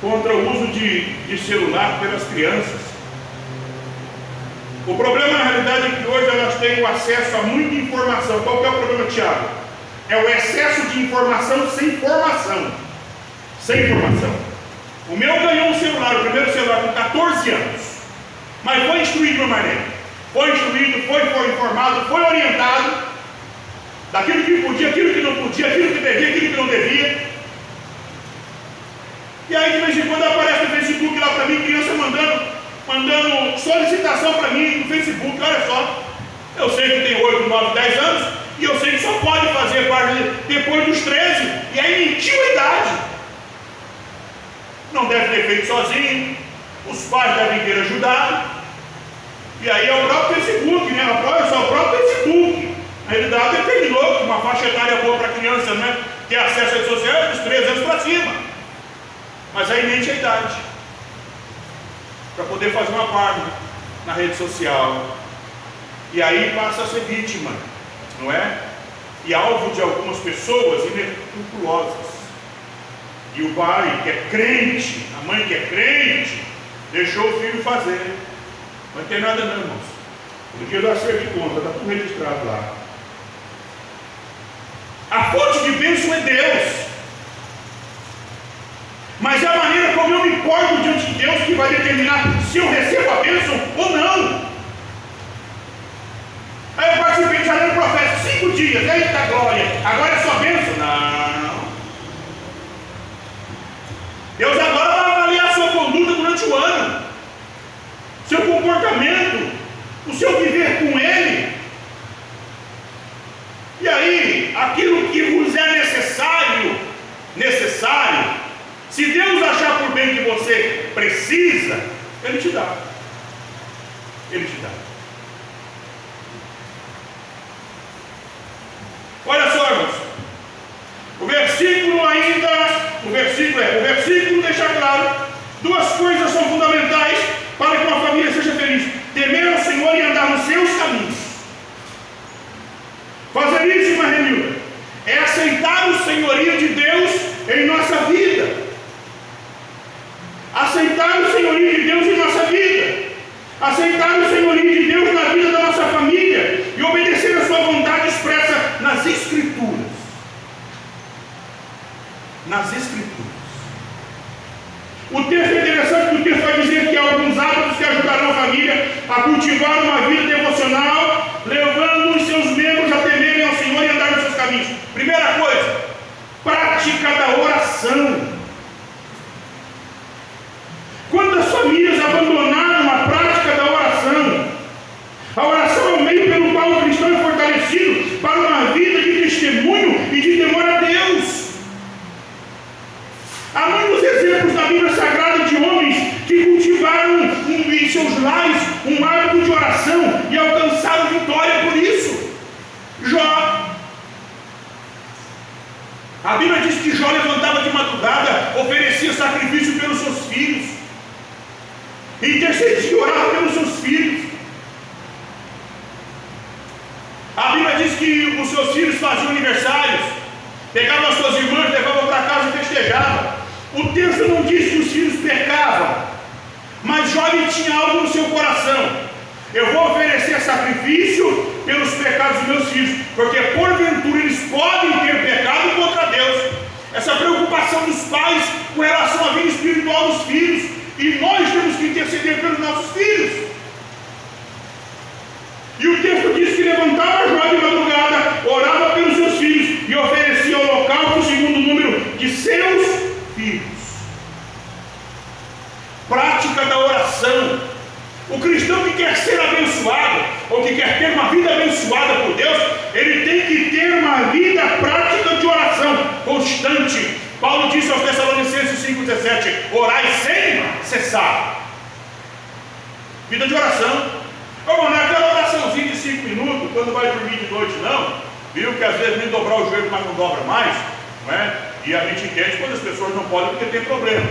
contra o uso de celular pelas crianças. O problema, na realidade, é que hoje elas têm o acesso a muita informação. Qual que é o problema, Tiago? É o excesso de informação sem formação. Sem informação. O meu ganhou um celular, o primeiro celular, com 14 anos. Mas foi instruído, meu Mané. Foi instruído, foi informado, foi orientado daquilo que podia, aquilo que não podia, aquilo que devia, aquilo que não devia. E aí de vez em quando aparece no Facebook lá para mim, criança mandando solicitação para mim no Facebook. Olha só, eu sei que tem 8, 9, 10 anos, e eu sei que só pode fazer parte depois dos 13, e aí mentiu a idade. Não deve ter feito sozinho, os pais devem ter ajudado. E aí é o próprio Facebook, né? É só o próprio Facebook. Na realidade, ele terminou com uma faixa etária boa para criança, né? Ter acesso às redes sociais dos 13 anos para cima. Mas aí mente a idade para poder fazer uma página na rede social. E aí passa a ser vítima, não é? E alvo de algumas pessoas inescrupulosas. E o pai, que é crente, a mãe que é crente, deixou o filho fazer. Não tem nada não, irmãos. No dia do acerto de conta, está tudo registrado lá. A fonte de bênção é Deus. Mas é a maneira como eu me porto diante de Deus que vai determinar se eu recebo a bênção ou não. Aí eu participei já do profeta 5 dias, eita glória, agora é só bênção? Não. Deus agora vai avaliar a sua conduta durante o ano, seu comportamento, o seu viver com Ele. E aí, aquilo que vos é necessário, se Deus achar por bem que você precisa, Ele te dá. Ele te dá. Olha só, irmãos. O versículo deixa claro, duas coisas são fundamentais para que uma família seja feliz: temer ao Senhor e andar nos seus caminhos. Fazer isso, irmã Renilda, é aceitar o senhorio de Deus em nossa vida. Aceitar o senhorio de Deus em nossa vida. aceitar o senhorio de Deus na vida da nossa família e obedecer a sua vontade expressa nas Escrituras. Nas Escrituras. O texto é interessante porque o texto vai dizer que há alguns hábitos que ajudarão a família a cultivar uma vida devocional, levando os seus membros a temerem ao Senhor e andar nos seus caminhos. Primeira coisa, prática da oração. Quantas famílias abandonaram a prática da oração? A oração é o meio pelo qual o cristão é fortalecido para uma vida de testemunho e de temor a Deus. Há muitos exemplos na Bíblia Sagrada de homens que cultivaram em seus lares um hábito de oração e alcançaram vitória por isso. Jó. A Bíblia diz que Jó levantava de madrugada, oferecia sacrifício pelos seus filhos, intercedia e orava pelos seus filhos. A Bíblia diz que os seus filhos faziam aniversários, pegavam as suas irmãs, levavam para casa e festejavam. O texto não diz que os filhos pecavam, mas Jó tinha algo no seu coração: eu vou oferecer sacrifício pelos pecados dos meus filhos, porque porventura eles podem ter pecado contra Deus. Essa preocupação dos pais com relação à vida espiritual dos filhos, e nós temos que interceder pelos nossos filhos. E o texto diz que levantava Jó de madrugada, orava pelos seus filhos e oferecia holocausto segundo o número de seus filhos. Prática da oração. O cristão que quer ser abençoado, ou que quer ter uma vida abençoada por Deus, ele tem que ter uma vida prática de oração constante. Paulo disse aos Tessalonicenses 5,17: orai sem cessar. Vida de oração. Não é aquela oraçãozinha de 5 minutos, quando vai dormir de noite, não. Viu que às vezes nem dobrar o joelho, mas não dobra mais, não é? E a gente entende quando as pessoas não podem porque tem problema.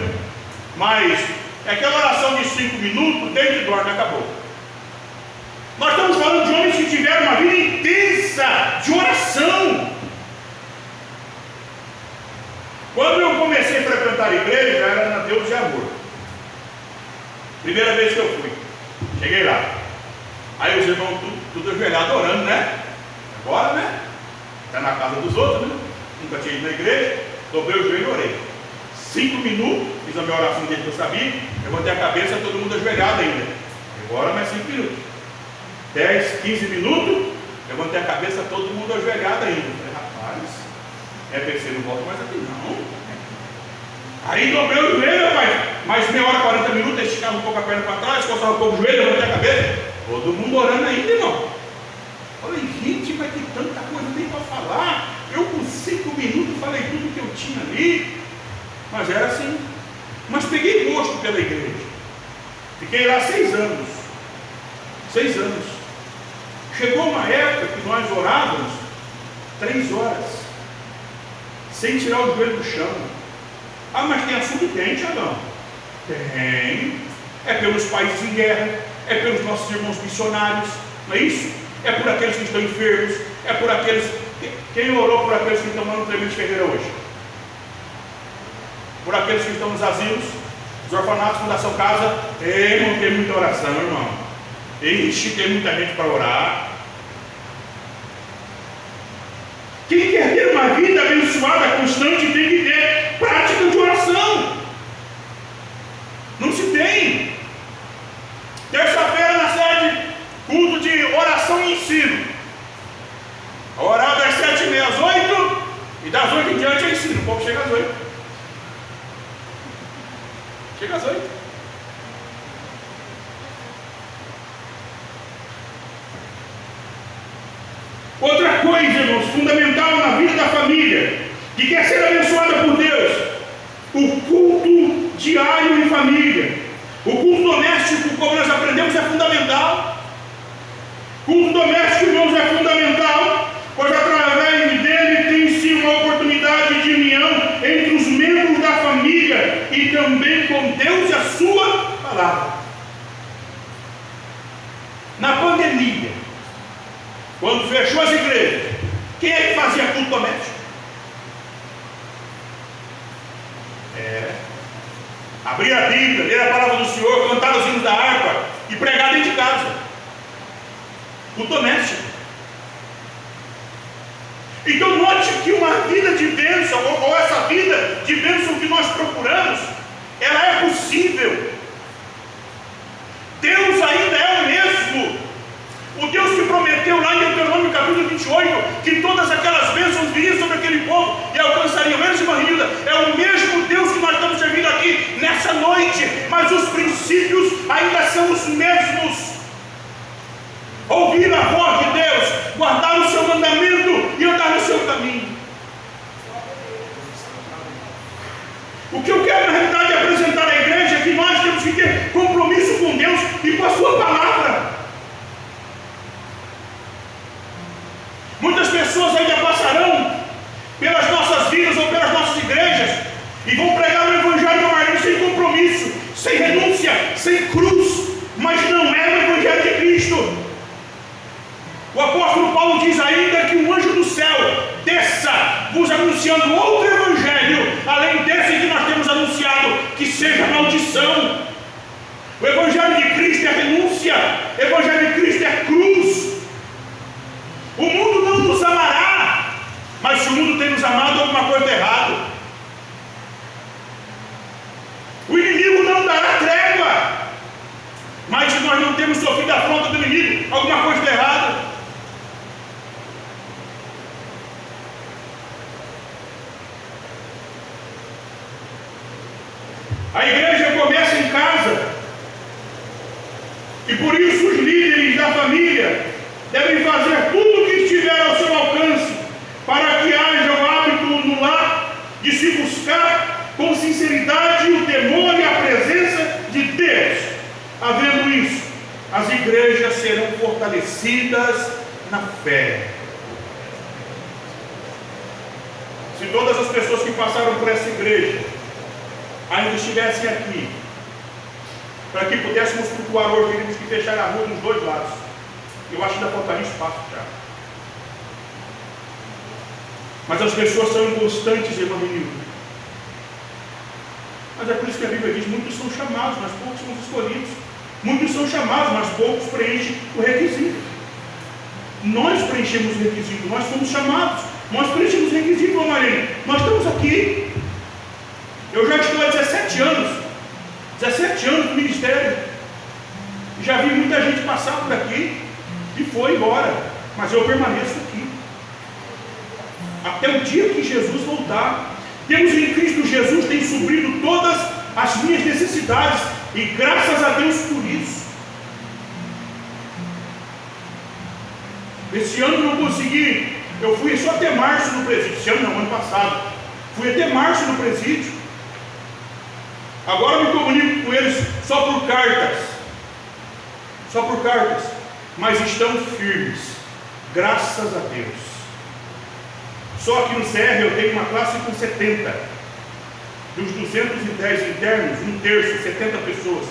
Mas é aquela oração de 5 minutos, desde que dorme, acabou. Nós estamos falando de homens que tiveram uma vida intensa de oração. Quando eu comecei a frequentar a igreja, era na Deus de Amor. Primeira vez que eu fui, cheguei lá. Aí os irmãos tudo ajoelhado orando, né? Agora, né? Está na casa dos outros, né? Nunca tinha ido na igreja. Dobrei o joelho e orei. 5 minutos, fiz a minha oração dentro que eu sabia. Levantei a cabeça, todo mundo ajoelhado ainda. Agora mais 5 minutos. 10, 15 minutos, levantei a cabeça, todo mundo ajoelhado ainda. Falei, rapaz, pensei, não volto mais aqui não. Aí dobrei o joelho, rapaz. Mais meia hora, 40 minutos, esticava um pouco a perna para trás, coçava um pouco o joelho, levantei a cabeça. Todo mundo orando ainda, irmão. Falei, gente, mas tem tanta coisa nem para falar. Eu com 5 minutos falei tudo que eu tinha ali. Mas era assim. Mas peguei gosto pela igreja. Fiquei lá 6 anos. 6 anos. Chegou uma época que nós orávamos 3 horas, sem tirar o joelho do chão. Ah, mas tem assunto? Tem, Tiagão. Tem. É pelos países em guerra, é pelos nossos irmãos missionários, não é isso? É por aqueles que estão enfermos, é por aqueles... Quem orou por aqueles que estão lá no Clemente Ferreira hoje? Por aqueles que estão nos asilos, os orfanatos, Fundação Casa. Não tem muita oração, irmão. Ixi, tem muita gente para orar. Quem quer ter uma vida abençoada, constante, tem que ter prática de oração. Não se tem. Terça-feira na sede, culto de oração e ensino. Orar das 7h30 às 8h, e das 8 em diante é ensino. O povo chega às 8. Chega às 8. Outra coisa, irmãos, fundamental na vida da família, que quer ser abençoada por Deus: o culto diário em família. O culto doméstico, como nós aprendemos, é fundamental. Culto doméstico, irmãos, é fundamental, pois através dele tem-se uma oportunidade de união entre os membros da família e também com Deus e a sua palavra. Na pandemia, quando fechou as igrejas, quem é que fazia culto doméstico? Abrir a Bíblia, ler a palavra do Senhor, cantar os hinos da harpa e pregar dentro de casa. O doméstico. Então note que uma vida de bênção, ou essa vida de bênção que nós procuramos, ela é possível. Deus ainda é o mesmo. O Deus que prometeu lá em Deuteronômio capítulo 28, que todas aquelas bênçãos viriam sobre aquele povo e alcançariam eles de Marília, é o mesmo Deus que nós estamos servindo aqui nessa noite, mas os princípios ainda são os mesmos. Ouvir a voz de Deus, guardar o seu mandamento e andar no seu caminho. O que eu quero na realidade apresentar à igreja é que nós temos que ter compromisso com Deus e com a sua palavra. Muitas pessoas ainda passarão pelas nossas vidas ou pelas nossas igrejas e vão pregar o evangelho do marido sem compromisso, sem renúncia, sem cruz, mas não é o evangelho de Cristo. O apóstolo Paulo diz ainda que um anjo do céu desça vos anunciando outro evangelho, além desse que nós temos anunciado, que seja maldição. O evangelho de Cristo é renúncia, o evangelho de Cristo é cruz. O mundo não nos amará, mas se o mundo tem nos amado, alguma coisa está errada. O inimigo não dará trégua, mas se nós não temos sofrido a afronta do inimigo, alguma coisa está errada. A igreja começa em casa, e por isso os líderes da família devem fazer tudo o que estiver ao seu alcance, para que haja o hábito no lar de se buscar com sinceridade o temor e a presença de Deus. Havendo isso, as igrejas serão fortalecidas na fé. Se todas as pessoas que passaram por essa igreja ainda estivessem aqui, para que pudéssemos flutuar hoje, teríamos que fechar a rua dos dois lados. Eu acho que ainda faltaria espaço já. Mas as pessoas são inconstantes, evangelismo. Mas é por isso que a Bíblia diz: muitos são chamados, mas poucos são escolhidos. Muitos são chamados, mas poucos preenchem o requisito. Nós preenchemos o requisito, nós fomos chamados, nós preenchemos o requisito, ô Maria. Nós estamos aqui. Eu já estou há 17 anos no ministério. Já vi muita gente passar por aqui e foi embora, mas eu permaneço aqui até o dia que Jesus voltar. Temos em Cristo Jesus, tem suprido todas as minhas necessidades, e graças a Deus por isso. Esse ano não consegui, eu fui só até março no presídio. Esse ano não, ano passado fui até março no presídio. Agora me comunico com eles só por cartas, mas estão firmes, graças a Deus. Só aqui no CR eu tenho uma classe com 70, dos 210 internos, um terço, 70 pessoas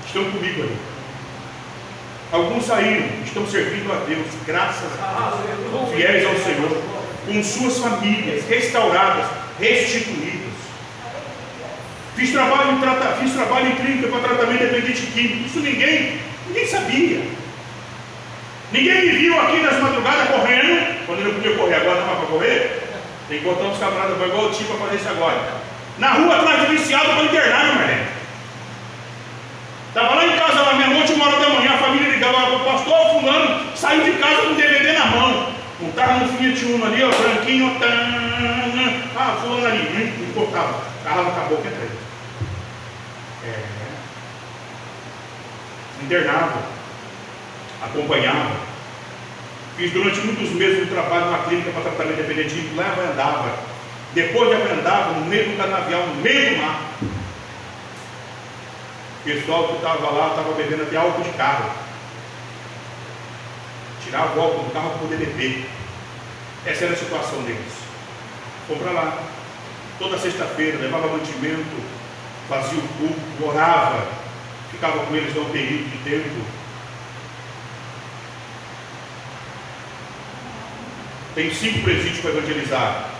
estão comigo ali. Alguns saíram, estão servindo a Deus, graças a Deus, fiéis ao Senhor, com suas famílias restauradas, restituídas. Fiz trabalho em clínica para tratamento dependente químico. Isso ninguém sabia. Ninguém me viu aqui nas madrugadas correndo. Quando eu não podia correr, agora não dá para correr. Tem que botar uns camaradas igual o tipo para fazer isso agora. Na rua atrás de viciado para internar, meu irmão. Estava lá em casa, lá meia-noite, 1h da manhã, a família ligava: o pastor fulano saiu de casa com o DVD na mão. Montava no Fiat Uno ali, ó, branquinho, fulano ali, importava. O carro acabou que entrei. Internava, acompanhava. Fiz durante muitos meses um trabalho na clínica para tratamento dependente, lá em Andava. Depois de Andava, no meio do canavial, no meio do mar, o pessoal que estava lá estava bebendo até álcool de carro. Tirava o álcool do carro para poder beber. Essa era a situação deles. Fomos para lá, toda sexta-feira, levava mantimento, fazia o culto, orava, ficava com eles um período de tempo. Tem 5 presídios para evangelizar.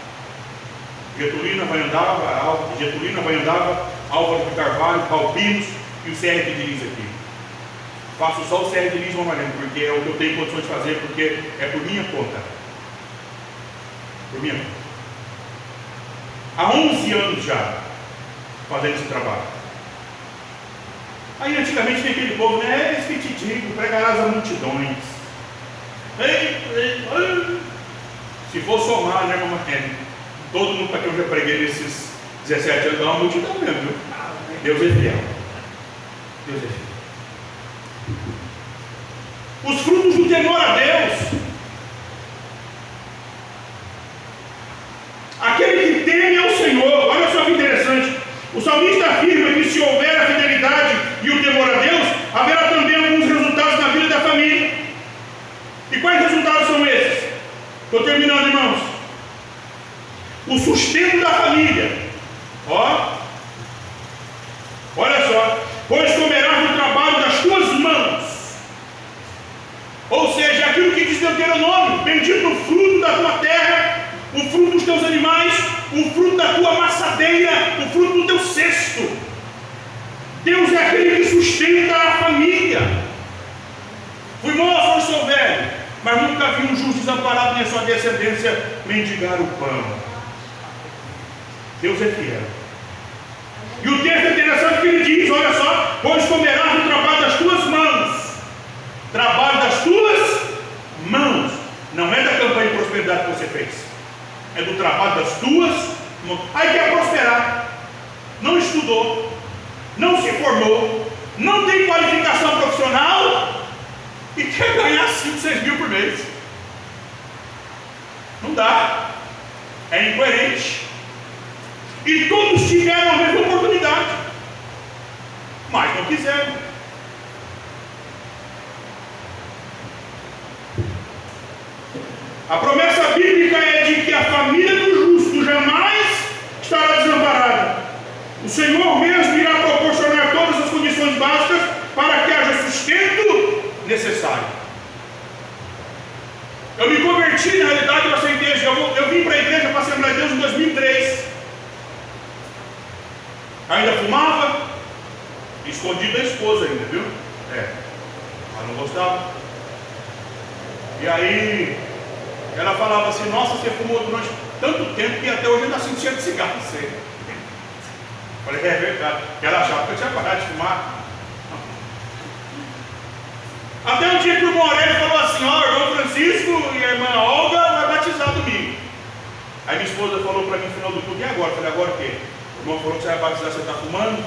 Getulina vai andava, Álvaro de Carvalho, Palpinos e o CR que diz aqui. Faço só o CR de Lisboa, Mariano, porque é o que eu tenho condições de fazer, porque é por minha conta. Por minha conta. Há 11 anos já fazendo esse trabalho. Aí antigamente tem aquele povo, né? Esse que te digo, pregarás a multidões. Se for somar, né, irmã Marquene? Todo mundo para quem eu já preguei nesses 17 anos, é uma multidão mesmo, viu? Deus é fiel. Deus é fiel. Os frutos do temor a Deus. Aquele que teme ao Senhor. Olha só que interessante. O salmista afirma que se houver a fidelidade e o temor a Deus, haverá também alguns resultados na vida da família. E quais resultados são esses? Estou terminando, irmãos. O sustento da família. Olha só. Pois comerás do trabalho das tuas mãos. Ou seja, aquilo que diz Deuteronômio: bendito o fruto da tua terra, o fruto dos teus animais, o fruto da tua amassadeira, o fruto do teu cesto. Deus é aquele que sustenta a família. Fui moço, eu sou velho, mas nunca vi um justo desamparado nem a sua descendência mendigar o pão. Deus é fiel. E o texto é interessante que ele diz, olha só: pois comerás do trabalho das tuas mãos. Trabalho das tuas mãos. Não é da campanha de prosperidade que você fez, é do trabalho das tuas mãos. Aí quer prosperar, não estudou, não se formou, não tem qualificação profissional e quer ganhar 5, 6 mil por mês. Não dá, é incoerente. E todos tiveram a mesma oportunidade, mas não quiseram. A promessa bíblica é de que a família do justo jamais estará desamparada. O Senhor mesmo irá proporcionar todas as condições básicas para que haja sustento necessário. Eu me converti, na realidade, para essa igreja. Eu vim para a igreja, para a Assembleia de Deus em 2003. Ainda fumava, escondido da esposa ainda, viu? Ela não gostava. E aí ela falava assim: nossa, você fumou durante tanto tempo que até hoje ainda sinto cheiro de cigarro. Você. Falei: é verdade. Ela achava que eu tinha parado de fumar. Até um dia que o irmão Aurélio falou assim: ó, o irmão Francisco e a irmã Olga vai batizar domingo. Aí minha esposa falou para mim no final do culto: e agora? Eu falei: agora o quê? O irmão falou que você vai batizar, você está fumando?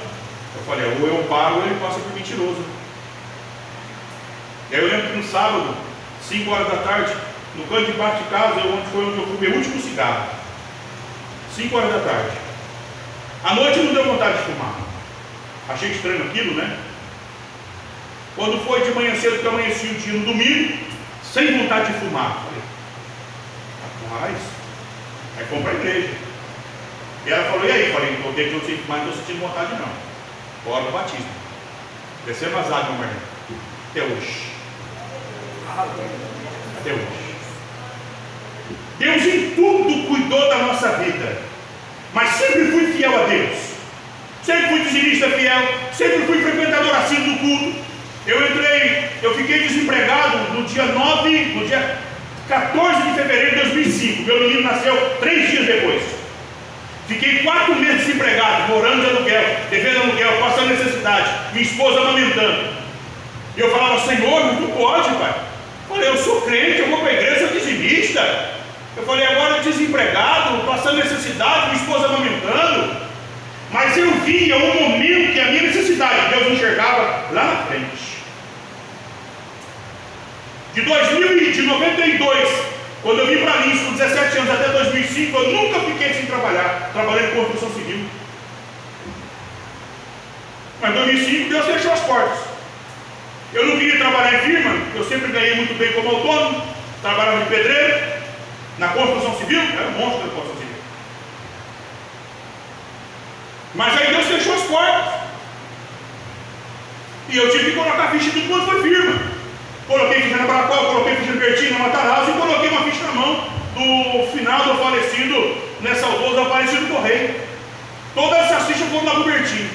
Eu falei: ou eu paro ou ele passa por mentiroso. E aí eu lembro que no sábado, 5 horas da tarde, no canto de baixo de casa, foi onde eu fumei o último cigarro. 5 horas da tarde. À noite não deu vontade de fumar. Achei estranho aquilo, né? Quando foi de manhã cedo, que eu amanheci o dia no domingo, sem vontade de fumar. Falei: rapaz, aí fomos para a igreja. E ela falou: e aí? Falei: não tem que não sei fumar, não estou sentindo vontade não. Bora no batismo. Descemos as águas, meu irmão. Até hoje. Até hoje. Deus em tudo cuidou da nossa vida, mas sempre fui fiel a Deus. Sempre fui dizimista fiel, sempre fui frequentador assíduo do culto. Eu fiquei desempregado no dia 14 de fevereiro de 2005. Meu menino nasceu 3 dias depois. Fiquei 4 meses desempregado, morando de aluguel, devendo aluguel, passando necessidade, minha esposa amamentando. E eu falava: Senhor, não pode, pai. Eu falei: eu sou crente, eu vou para a igreja, sou dizimista. Eu falei: agora desempregado, passando necessidade, minha esposa amamentando. Mas eu via um momento que a minha necessidade, Deus enxergava lá na frente. De 92, quando eu vim para Lins com 17 anos até 2005, eu nunca fiquei sem trabalhar. Trabalhei em construção civil. Mas em 2005 Deus fechou as portas. Eu não queria trabalhar em firma, eu sempre ganhei muito bem como autônomo, trabalhava de pedreiro, na construção civil, era um monstro da construção civil. Mas aí Deus fechou as portas. E eu tive que colocar a ficha de tudo quanto foi firma. Coloquei ficha na Bracol, coloquei ficha no Bertinho, na Matarazzo, e coloquei uma ficha na mão do final do falecido, saudoso Aparecido Correia. Todas essas fichas foram lá pro Bertinho.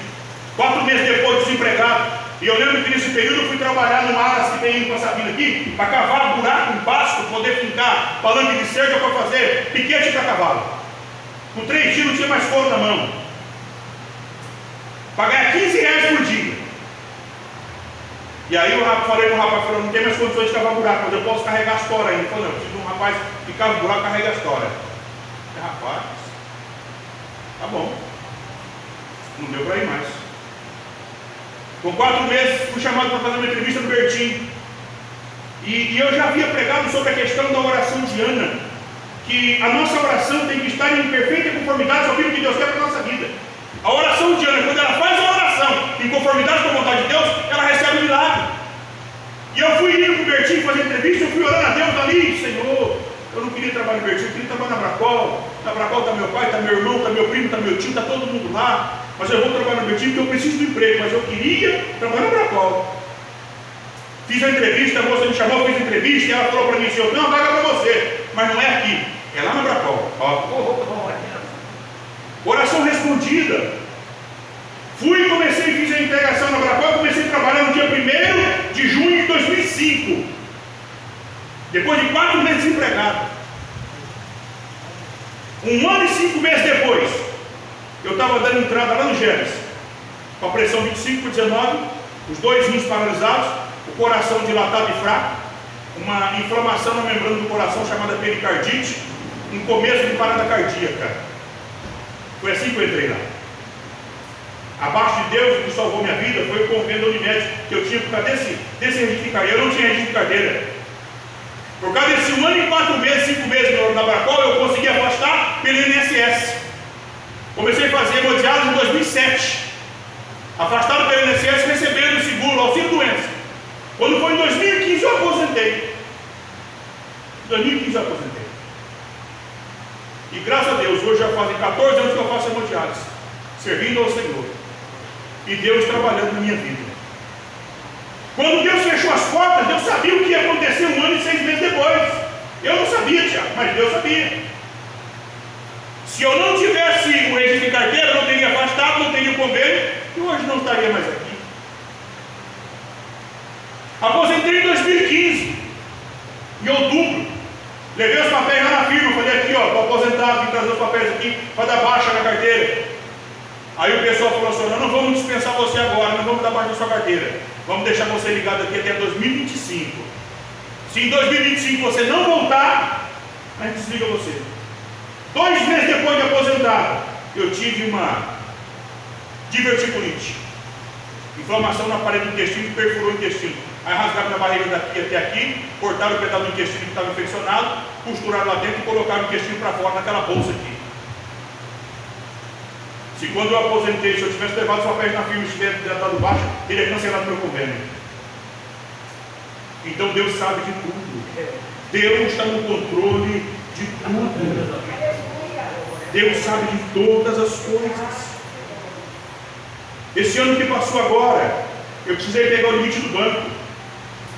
4 meses depois, desempregado, E eu lembro que nesse período eu fui trabalhar numa área que tem indo com essa vida aqui, para cavar buraco em pasto, poder fincar palanque de cerca para fazer piquete para cavalo. Com 3 dias não tinha mais couro na mão. Para ganhar R$15 por dia. E aí eu falei com o rapaz, falou, não tem mais condições de cavar buraco, mas eu posso carregar as toras ainda. Ele falou, não, eu preciso de um rapaz que cava o buraco e carrega as toras. Eu falei, rapaz, tá bom. Não deu para ir mais. Com 4 meses fui chamado para fazer uma entrevista no Bertim. E eu já havia pregado sobre a questão da oração de Ana, que a nossa oração tem que estar em perfeita conformidade com aquilo que Deus quer para a nossa vida. A oração de Ana, quando ela faz a oração em conformidade com a vontade de Deus, ela recebe o milagre. E eu fui indo para o Bertim fazer entrevista, eu fui orando a Deus ali, Senhor, eu não queria trabalhar no Bertim, eu queria trabalhar na Bracol. Na Bracol está meu pai, está meu irmão, está meu primo, está meu tio, está todo mundo lá. Mas eu vou trabalhar no Bertim porque eu preciso do emprego, mas eu queria trabalhar na Bracol. Fiz a entrevista, a moça me chamou, fiz a entrevista, e ela falou para mim, Senhor, não, vaga para você, mas não é aqui, é lá na Bracol. Oração respondida. Fui e comecei, fiz a integração na Bracol, comecei a trabalhar no dia 1º de junho de 2005. Depois de 4 meses desempregado. 1 ano e 5 meses depois, eu estava dando entrada lá no Genes, com a pressão 25/19, os 2 rins paralisados, o coração dilatado e fraco, uma inflamação na membrana do coração chamada pericardite, um começo de parada cardíaca. Foi assim que eu entrei lá. Abaixo de Deus, o que salvou minha vida foi o convênio da Unimed que eu tinha por causa desse registro de carteira. Eu não tinha registro de carteira. Por causa desse 1 ano e 4 meses, 5 meses na Bracol, eu consegui afastar pelo INSS. Comecei a fazer hemodiálise em 2007. Afastado pelo INSS, recebendo o seguro, auxílio doença. Quando foi em 2015 eu aposentei. Em 2015 eu aposentei. E graças a Deus, hoje já fazem 14 anos que eu faço hemodiálise, servindo ao Senhor. E Deus trabalhando na minha vida. Quando Deus fechou as portas, Deus sabia o que ia acontecer 1 ano e 6 meses depois. Eu não sabia, Tiago, mas Deus sabia. Se eu não tivesse o registro de carteira, eu não teria afastado, não teria o convênio, e hoje não estaria mais aqui. Aposentei em 2015, em outubro. Levei os papéis lá na firma, falei aqui, ó, estou aposentado, vim trazer os papéis aqui para dar baixa na carteira. Aí o pessoal falou assim, não vamos dispensar você agora, não vamos dar baixa na sua carteira. Vamos deixar você ligado aqui até 2025. Se em 2025 você não voltar, a gente desliga você. 2 meses depois de aposentado, eu tive uma diverticulite. Inflamação na parede do intestino que perfurou o intestino. Aí rasgaram minha barriga daqui até aqui, cortaram o pedaço do intestino que estava infeccionado, costuraram lá dentro e colocaram o intestino para fora naquela bolsa aqui. Se quando eu aposentei, se eu tivesse levado os papéis na firma e tivesse dado baixo, teria cancelado meu convênio. Então Deus sabe de tudo. Deus está no controle de tudo. Deus sabe de todas as coisas. Esse ano que passou agora, eu precisei pegar o limite do banco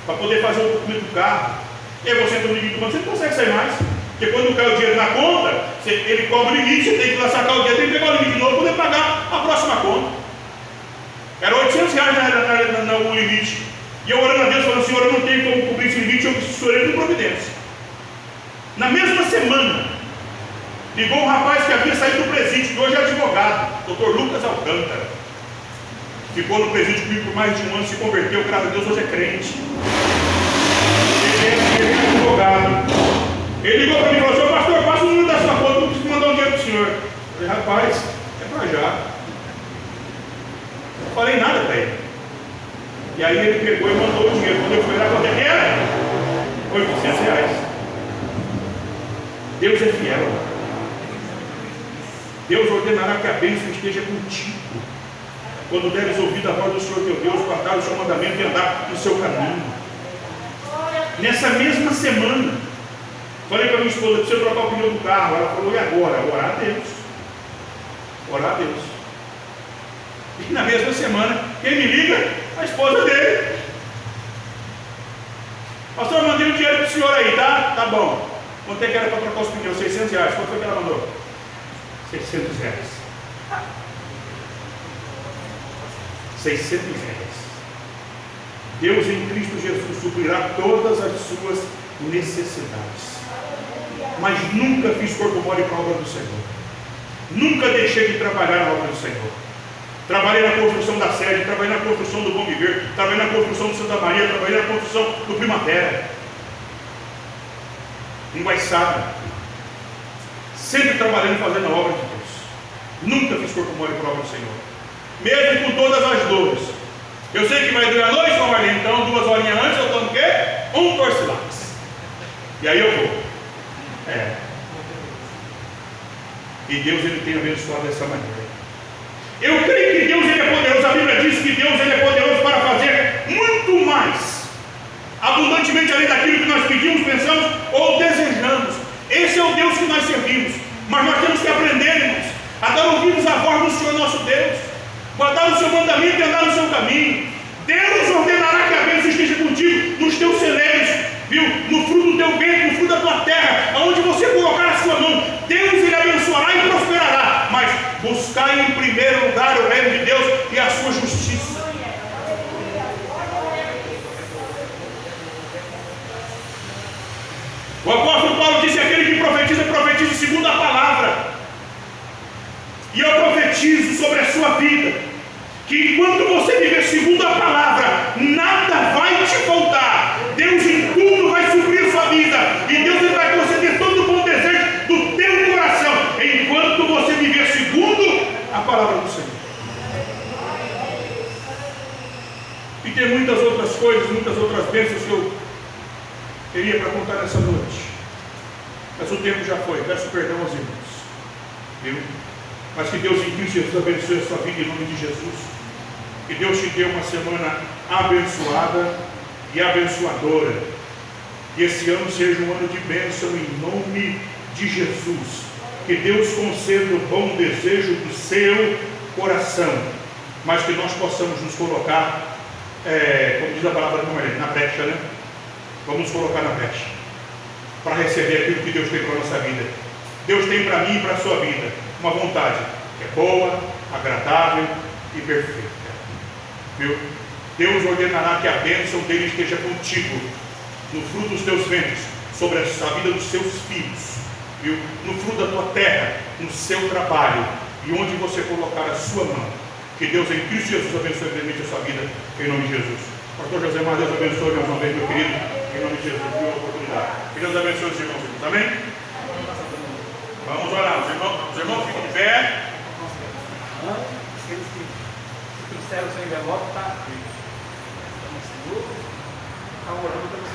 para poder fazer o documento do carro. E aí você entra no limite do banco, você não consegue sair mais. Porque quando cai o dinheiro na conta, ele cobra o limite, você tem que ir lá sacar o dinheiro, tem que pegar o limite de novo para poder pagar a próxima conta. Era R$800 o limite. E eu orando a Deus, falando, Senhor, eu não tenho como cobrir esse limite, eu preciso de providência. Na mesma semana, ligou um rapaz que havia saído do presídio, que hoje é advogado, Dr. Lucas Alcântara. Ficou no presídio comigo por mais de 1 ano, se converteu, graças a Deus, hoje é crente. Ele é advogado. Ele ligou para mim e falou assim, pastor, passa o número da sua conta, eu preciso mandar um dinheiro para o senhor. Eu falei, rapaz, é para já. Não falei nada para ele. E aí ele pegou e mandou o dinheiro. Quando eu fui lá, quanto é que era? R$800. Deus é fiel. Deus ordenará que a bênção esteja contigo. Quando deres ouvido a voz do Senhor teu Deus, guardar o seu mandamento e andar no seu caminho. Nessa mesma semana, falei para minha esposa, preciso trocar o pneu do carro. Ela falou, e agora? Orar a Deus. Orar a Deus. E na mesma semana, quem me liga? A esposa dele. Pastor, eu mandei um dinheiro para o senhor aí, tá? Tá bom. Quanto é que era para trocar os pneus? R$600. Quanto foi que ela mandou? R$600. R$600. Deus em Cristo Jesus suprirá todas as suas necessidades. Mas nunca fiz corpo mole para a obra do Senhor. Nunca deixei de trabalhar na obra do Senhor. Trabalhei na construção da sede, trabalhei na construção do Bom Viver, trabalhei na construção do Santa Maria, trabalhei na construção do Primavera. Enguaiçado. Sempre trabalhando, fazendo a obra de Deus. Nunca fiz corpo mole para a obra do Senhor. Mesmo com todas as dores. Eu sei que vai durar a noite, não vai, então 2 horinhas antes eu tomo o quê? Um Torcilax. E aí eu vou. E Deus, Ele tem abençoado dessa maneira. Eu creio que Deus, Ele é poderoso. A Bíblia diz que Deus, Ele é poderoso para fazer muito mais, abundantemente além daquilo que nós pedimos, pensamos ou desejamos. Esse é o Deus que nós servimos. Mas nós temos que aprender, irmãos, a dar ouvidos à voz do Senhor nosso Deus, guardar o seu mandamento e andar no seu caminho. Deus ordenará que a bênção esteja contigo nos teus celeiros, viu? No fruto do teu ventre, no fruto da tua terra, aonde você colocar a sua mão. Deus, Ele abençoará e prosperará. Mas buscai em primeiro lugar o reino de Deus e a sua justiça. O apóstolo Paulo disse: aquele que profetiza, profetiza segundo a palavra. E eu profetizo sobre a sua vida, que enquanto você viver segundo a palavra, nada vai te faltar. Deus em tudo vai suprir sua vida. E Deus, Ele vai conceder todo o bom desejo do teu coração, enquanto você viver segundo a palavra do Senhor. E tem muitas outras coisas, muitas outras bênçãos que eu teria para contar nessa noite. Mas o tempo já foi. Peço perdão aos irmãos. Viu? Mas que Deus em Cristo Jesus abençoe a sua vida em nome de Jesus. Que Deus te dê uma semana abençoada e abençoadora. Que esse ano seja um ano de bênção em nome de Jesus. Que Deus conceda o bom desejo do seu coração. Mas que nós possamos nos colocar, como diz a palavra do Marlene, na brecha, né? Vamos nos colocar na brecha para receber aquilo que Deus tem para a nossa vida. Deus tem para mim e para a sua vida uma vontade que é boa, agradável e perfeita. Viu? Deus ordenará que a bênção dele esteja contigo, no fruto dos teus ventres, sobre a vida dos seus filhos, viu? No fruto da tua terra, no seu trabalho e onde você colocar a sua mão. Que Deus em Cristo Jesus abençoe grandemente a sua vida, em nome de Jesus. Pastor José Mar, Deus abençoe mais uma vez, meu querido, em nome de Jesus, viu a oportunidade. Que Deus abençoe os irmãos, amém? Vamos orar, os irmãos ficam de pé. Aqueles que trouxeram o seu envelope, está seguro. Está orando também.